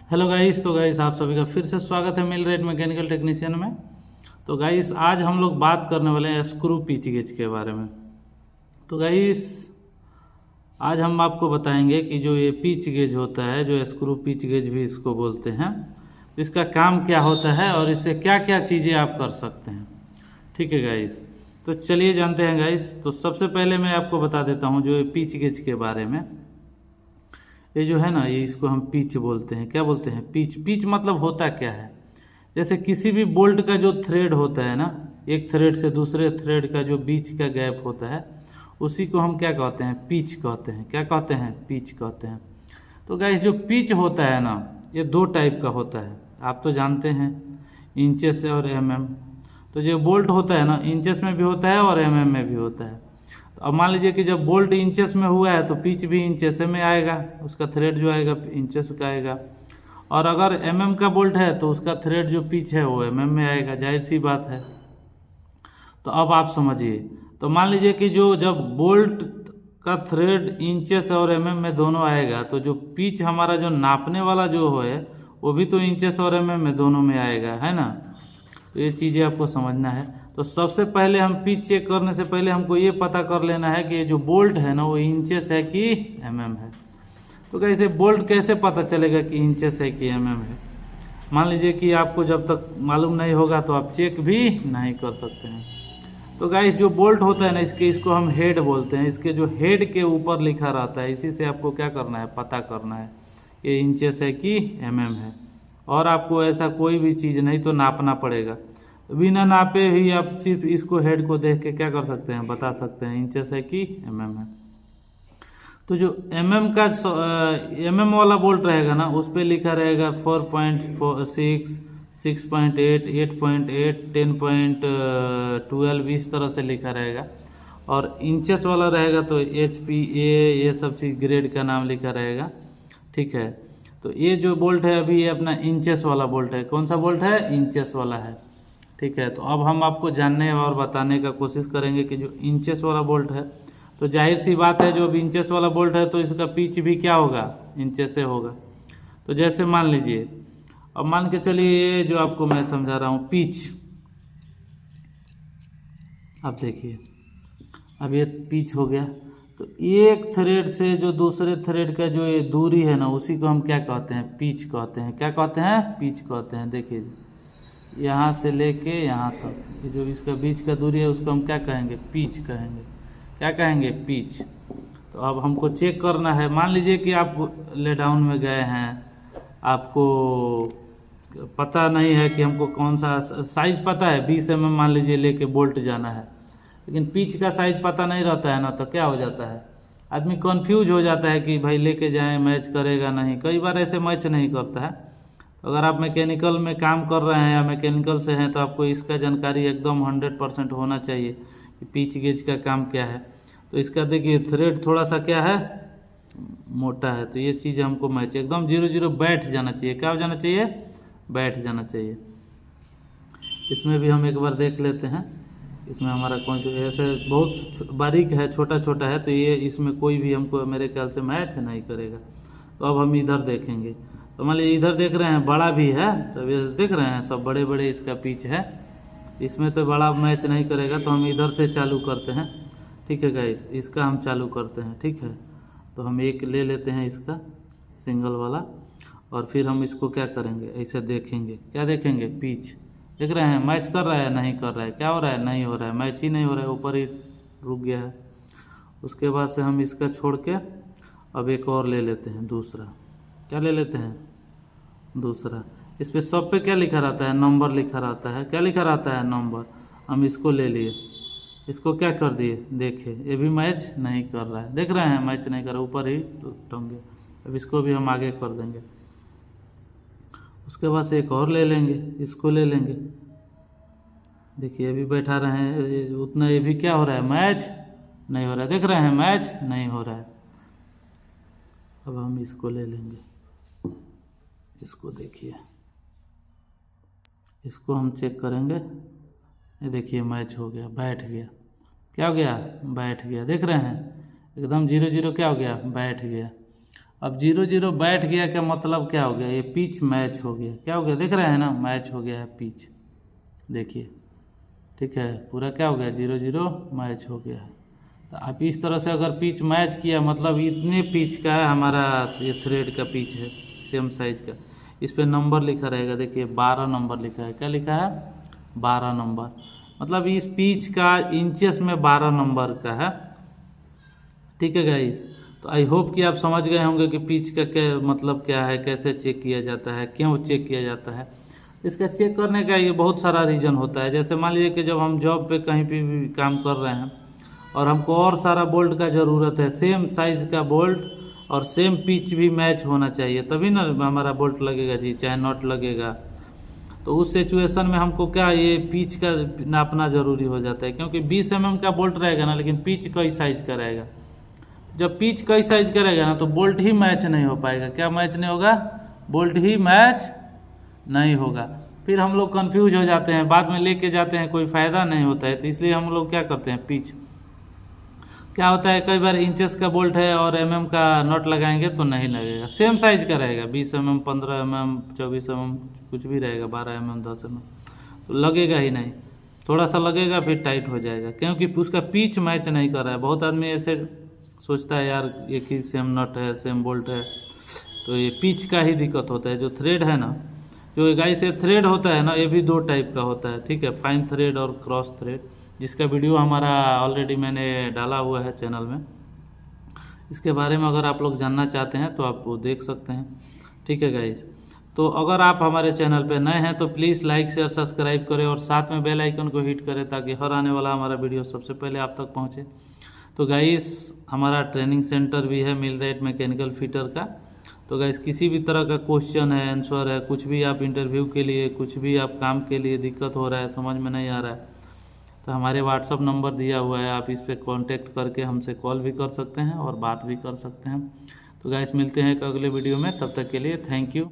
Hello guys. तो guys आप सभी का फिर से स्वागत है मिलरेट मैकेनिकल टेक्नीशियन में। तो गाइस आज हम लोग बात करने वाले हैं स्क्रू पिच गेज के बारे में। तो गाइस आज हम आपको बताएंगे कि जो ये पिच गेज होता है, जो स्क्रू पिच गेज भी इसको बोलते हैं, तो इसका काम क्या होता है और इससे क्या क्या चीज़ें आप कर सकते हैं। ठीक है गाइस, तो चलिए जानते हैं गाइस। तो सबसे पहले मैं आपको बता देता हूँ जो ये पिच गेज के बारे में। ये जो है ना, ये इसको हम पिच बोलते हैं। क्या बोलते हैं? पिच। पिच मतलब होता क्या है? जैसे किसी भी बोल्ट का जो थ्रेड होता है ना, एक थ्रेड से दूसरे थ्रेड का जो बीच का गैप होता है, उसी को हम क्या कहते हैं? पिच कहते हैं। क्या कहते हैं? पिच कहते हैं। तो गाइस जो पिच होता है ना, ये दो टाइप का होता है। आप तो जानते हैं, इंचेस और एमएम। तो जो बोल्ट होता है ना, इंचेस में भी होता है और एमएम में भी होता है। तो अब मान लीजिए कि जब बोल्ट इंचेस में हुआ है तो पिच भी इंचेस में आएगा, उसका थ्रेड जो आएगा इंचेस का आएगा। और अगर एमएम का बोल्ट है तो उसका थ्रेड जो पिच है वो एमएम में आएगा, जाहिर सी बात है। तो अब आप समझिए। तो मान लीजिए कि जो जब बोल्ट का थ्रेड इंचेस और एमएम में दोनों आएगा, तो जो पिच हमारा जो नापने वाला जो है वो भी तो इंचेस और एमएम में दोनों में आएगा, है ना। तो ये चीज़ें आपको समझना है। तो सबसे पहले हम पिच चेक करने से पहले हमको ये पता कर लेना है कि ये जो बोल्ट है ना वो इंचेस है कि एमएम है। तो कैसे बोल्ट कैसे पता चलेगा कि इंचेस है कि एमएम है? मान लीजिए कि आपको जब तक मालूम नहीं होगा तो आप चेक भी नहीं कर सकते हैं। तो गाइस जो बोल्ट होता है ना, इसको हम हेड बोलते हैं। इसके जो हेड के ऊपर लिखा रहता है, इसी से आपको क्या करना है? पता करना है कि इंचेस है कि एमएम है। और आपको ऐसा कोई भी चीज़ नहीं तो नापना पड़ेगा। बिना नापे ही आप सिर्फ इसको हेड को देख के क्या कर सकते हैं? बता सकते हैं इंचेस है कि एमएम है। तो जो एमएम का एमएम वाला बोल्ट रहेगा ना, उस पर लिखा रहेगा 4.6, 6.8, 8.8, 10.12, इस तरह से लिखा रहेगा। और इंचेस वाला रहेगा तो HPA, ये सब चीज़ ग्रेड का नाम लिखा रहेगा। ठीक है। तो ये जो बोल्ट है अभी ये अपना इंचेस वाला बोल्ट है। कौन सा बोल्ट है? इंचेस वाला है। ठीक है। तो अब हम आपको जानने और बताने का कोशिश करेंगे कि जो इंचेस वाला बोल्ट है, तो जाहिर सी बात है जो इंचेस वाला बोल्ट है तो इसका पिच भी क्या होगा? इंचेस से होगा। तो जैसे मान लीजिए, अब मान के चलिए ये जो आपको मैं समझा रहा हूँ पिच। अब देखिए, अब ये पिच हो गया। तो एक थ्रेड से जो दूसरे थ्रेड का जो ये दूरी है ना, उसी को हम क्या कहते हैं? पिच कहते हैं। क्या कहते हैं? पिच कहते हैं। देखिए यहाँ से लेके यहाँ तक ये जो इसका बीच का दूरी है उसको हम क्या कहेंगे? पिच कहेंगे। क्या कहेंगे? पिच। तो अब हमको चेक करना है। मान लीजिए कि आप ले डाउन में गए हैं, आपको पता नहीं है कि हमको कौन सा साइज पता है, 20 mm मान लीजिए लेके बोल्ट जाना है, लेकिन पिच का साइज पता नहीं रहता है ना, तो क्या हो जाता है? आदमी कंफ्यूज हो जाता है कि भाई लेके जाएं, मैच करेगा नहीं। कई बार ऐसे मैच नहीं करता है। तो अगर आप मैकेनिकल में काम कर रहे हैं या मैकेनिकल से हैं तो आपको इसका जानकारी एकदम 100% होना चाहिए कि पिच गेज का काम क्या है। तो इसका देखिए थ्रेड थोड़ा सा क्या है? मोटा है। तो ये चीज़ हमको मैच एकदम 0-0 बैठ जाना चाहिए। क्या हो जाना चाहिए? बैठ जाना चाहिए। इसमें भी हम एक बार देख लेते हैं। इसमें हमारा कौन सा ऐसे बहुत बारीक है, छोटा छोटा है, तो ये इसमें कोई भी हमको मेरे ख्याल से मैच नहीं करेगा। तो अब हम इधर देखेंगे। तो मान लीजिए इधर देख रहे हैं बड़ा भी है, तो ये देख रहे हैं सब बड़े बड़े इसका पिच है। इसमें तो बड़ा मैच नहीं करेगा, तो हम इधर से चालू करते हैं। ठीक है गाइस, इसका हम चालू करते हैं। ठीक है। तो हम एक ले लेते हैं इसका सिंगल वाला, और फिर हम इसको क्या करेंगे? ऐसे देखेंगे। क्या देखेंगे? पिच। देख रहे हैं मैच कर रहा है? नहीं कर रहा है। क्या हो रहा है? नहीं हो रहा है, मैच ही नहीं हो रहा है, ऊपर ही रुक गया है। उसके बाद से हम इसका छोड़ के अब एक और ले लेते हैं, दूसरा। क्या ले लेते हैं? दूसरा। इस पे सब पे क्या लिखा रहता है? नंबर लिखा रहता है। क्या लिखा रहता है? नंबर। हम इसको ले लिए, इसको क्या कर दिए? देखिए ये भी मैच नहीं कर रहा है। देख रहे हैं मैच नहीं कर रहा, ऊपर ही टंगे। अब इसको भी हम आगे कर देंगे। उसके बाद से एक और ले लेंगे, इसको ले लेंगे। देखिए अभी बैठा रहे हैं उतना, ये भी क्या हो रहा है? मैच नहीं हो रहा है। देख रहे हैं मैच नहीं हो रहा है। अब हम इसको ले लेंगे, इसको देखिए, इसको हम चेक करेंगे। ये देखिए मैच हो गया, बैठ गया। क्या हो गया? बैठ गया। देख रहे हैं एकदम 0-0 क्या हो गया? बैठ गया। अब 0-0 बैठ गया का मतलब क्या हो गया, ये पिच मैच हो गया। क्या हो गया, देख रहे हैं ना, मैच हो गया है पिच, देखिए ठीक है, पूरा क्या हो गया 0-0 मैच हो गया है। तो आप इस तरह से अगर पिच मैच किया मतलब इतने पिच का है हमारा ये थ्रेड का पिच है, सेम साइज का। इस पे नंबर लिखा रहेगा, देखिए 12 नंबर लिखा है। क्या लिखा है, 12 नंबर, मतलब इस पिच का इंचेस में 12 नंबर का है। ठीक है गाइस, तो आई होप कि आप समझ गए होंगे कि पिच का क्या मतलब क्या है, कैसे चेक किया जाता है, क्यों चेक किया जाता है। इसका चेक करने का ये बहुत सारा रीज़न होता है। जैसे मान लीजिए कि जब हम जॉब पे कहीं भी काम कर रहे हैं और हमको और सारा बोल्ट का ज़रूरत है, सेम साइज़ का बोल्ट और सेम पिच भी मैच होना चाहिए, तभी ना हमारा बोल्ट लगेगा जी, चाहे नॉट लगेगा। तो उस सिचुएशन में हमको क्या ये पिच का नापना ज़रूरी हो जाता है, क्योंकि 20 mm का बोल्ट रहेगा ना, लेकिन पिच कई साइज का रहेगा। जब पिच कई साइज का रहेगा ना तो बोल्ट ही मैच नहीं हो पाएगा। क्या मैच नहीं होगा, बोल्ट ही मैच नहीं होगा। फिर हम लोग कंफ्यूज हो जाते हैं, बाद में लेके जाते हैं, कोई फ़ायदा नहीं होता है। तो इसलिए हम लोग क्या करते हैं, पिच क्या होता है, कई बार इंचेस का बोल्ट है और mm का नट लगाएंगे तो नहीं लगेगा। सेम साइज का रहेगा, 20 mm, 15 mm, 24 mm, कुछ भी रहेगा, 12 mm, 10 mm, तो लगेगा ही नहीं। थोड़ा सा लगेगा फिर टाइट हो जाएगा, क्योंकि उसका पिच मैच नहीं कर रहा है। बहुत आदमी ऐसे सोचता है यार एक ही सेम नट है, सेम बोल्ट है, तो ये पिच का ही दिक्कत होता है। जो थ्रेड है ना, जो गाइस ये थ्रेड होता है ना, ये भी दो टाइप का होता है, ठीक है, फाइन थ्रेड और क्रॉस थ्रेड, जिसका वीडियो हमारा ऑलरेडी मैंने डाला हुआ है चैनल में। इसके बारे में अगर आप लोग जानना चाहते हैं तो आप वो देख सकते हैं। ठीक है गाइस, तो अगर आप हमारे चैनल पे नए हैं तो प्लीज़ लाइक शेयर सब्सक्राइब करें और साथ में बेल आइकन को हिट करें, ताकि हर आने वाला हमारा वीडियो सबसे पहले आप तक पहुँचे। तो गाइस हमारा ट्रेनिंग सेंटर भी है मिलरेट मैकेनिकल फिटर का। तो गाइस किसी भी तरह का क्वेश्चन है, आंसर है, कुछ भी आप इंटरव्यू के लिए, कुछ भी आप काम के लिए दिक्कत हो रहा है, समझ में नहीं आ रहा है, तो हमारे व्हाट्सअप नंबर दिया हुआ है, आप इस पर कांटेक्ट करके हमसे कॉल भी कर सकते हैं और बात भी कर सकते हैं। तो गाइस मिलते हैं एक अगले वीडियो में, तब तक के लिए थैंक यू।